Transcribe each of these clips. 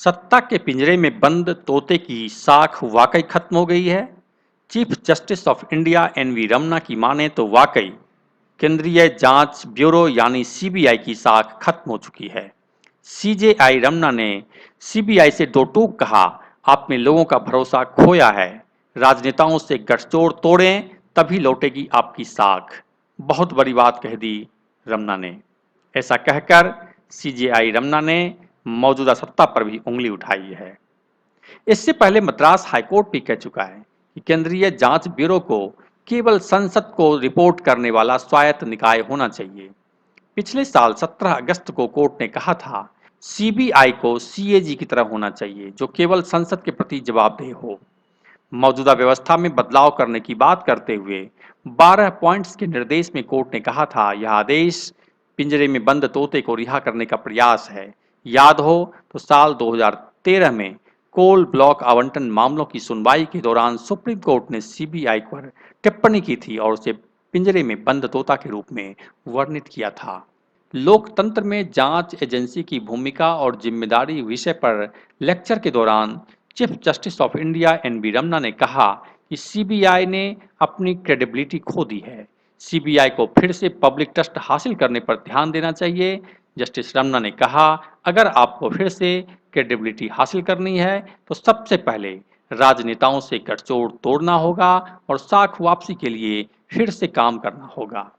सत्ता के पिंजरे में बंद तोते की साख वाकई खत्म हो गई है। Chief justice of India NV Ramana की माने तो वाकई केंद्रीय जांच ब्यूरो यानी सीबीआई की साख खत्म हो चुकी है। सीजेआई रमन्ना ने सीबीआई से दो टूक कहा, आप में लोगों का भरोसा खोया है। राजनेताओं से गठजोड़ तोड़ें, तभी लौटेगी आपकी साख। बहुत बड़ी बात कह दी रमन्ना ने। ऐसा कहकर सीजेआई रमन्ना ने मौजूदा सत्ता पर भी उंगली उठाई है। इससे पहले मद्रास हाईकोर्ट भी कह चुका है कि केंद्रीय जांच ब्यूरो को केवल संसद को रिपोर्ट करने वाला स्वायत्त निकाय होना चाहिए। पिछले साल 17 अगस्त को कोर्ट ने कहा था, सीबीआई को सीएजी की तरह होना चाहिए जो केवल संसद के प्रति जवाबदेह हो। मौजूदा व्यवस्था में बदलाव करने की बात करते हुए 12 पॉइंट्स के निर्देश में कोर्ट ने कहा था, यह आदेश पिंजरे में बंद तोते को रिहा करने का प्रयास है। याद हो तो साल 2013 में कोल ब्लॉक आवंटन मामलों की सुनवाई के दौरान सुप्रीम कोर्ट ने सीबीआई पर टिप्पणी की थी और उसे पिंजरे में बंद तोता के रूप में वर्णित किया था। लोकतंत्र में जांच एजेंसी की भूमिका और जिम्मेदारी विषय पर लेक्चर के दौरान chief justice of India NV Ramana ने कहा कि सीबीआई ने अपनी क्रेडिबिलिटी खो दी है। सीबीआई को फिर से पब्लिक ट्रस्ट हासिल करने पर ध्यान देना चाहिए। जस्टिस रमन्ना ने कहा, अगर आपको फिर से क्रेडिबिलिटी हासिल करनी है तो सबसे पहले राजनेताओं से गठजोड़ तोड़ना होगा और साख वापसी के लिए फिर से काम करना होगा।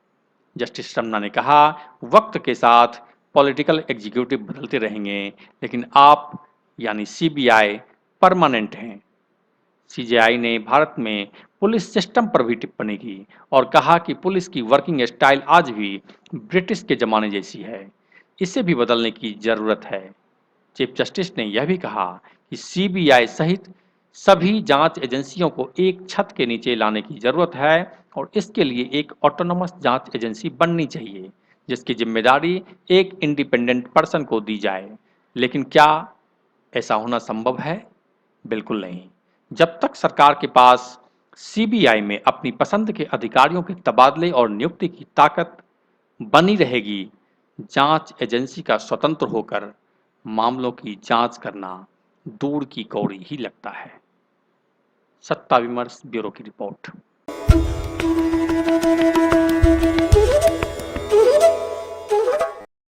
जस्टिस रमन्ना ने कहा, वक्त के साथ पॉलिटिकल एग्जीक्यूटिव बदलते रहेंगे, लेकिन आप यानी सीबीआई परमानेंट हैं। सीजेआई ने भारत में पुलिस सिस्टम पर भी टिप्पणी की और कहा कि पुलिस की वर्किंग स्टाइल आज भी ब्रिटिश के जमाने जैसी है, इसे भी बदलने की जरूरत है। चीफ जस्टिस ने यह भी कहा कि सीबीआई सहित सभी जांच एजेंसियों को एक छत के नीचे लाने की जरूरत है और इसके लिए एक ऑटोनोमस जांच एजेंसी बननी चाहिए जिसकी जिम्मेदारी एक इंडिपेंडेंट पर्सन को दी जाए। लेकिन क्या ऐसा होना संभव है? बिल्कुल नहीं। जब तक सरकार के पास सीबीआई में अपनी पसंद के अधिकारियों के तबादले और नियुक्ति की ताकत बनी रहेगी, जांच एजेंसी का स्वतंत्र होकर मामलों की जांच करना दूर की कौड़ी ही लगता है। सत्ता विमर्श ब्यूरो की रिपोर्ट।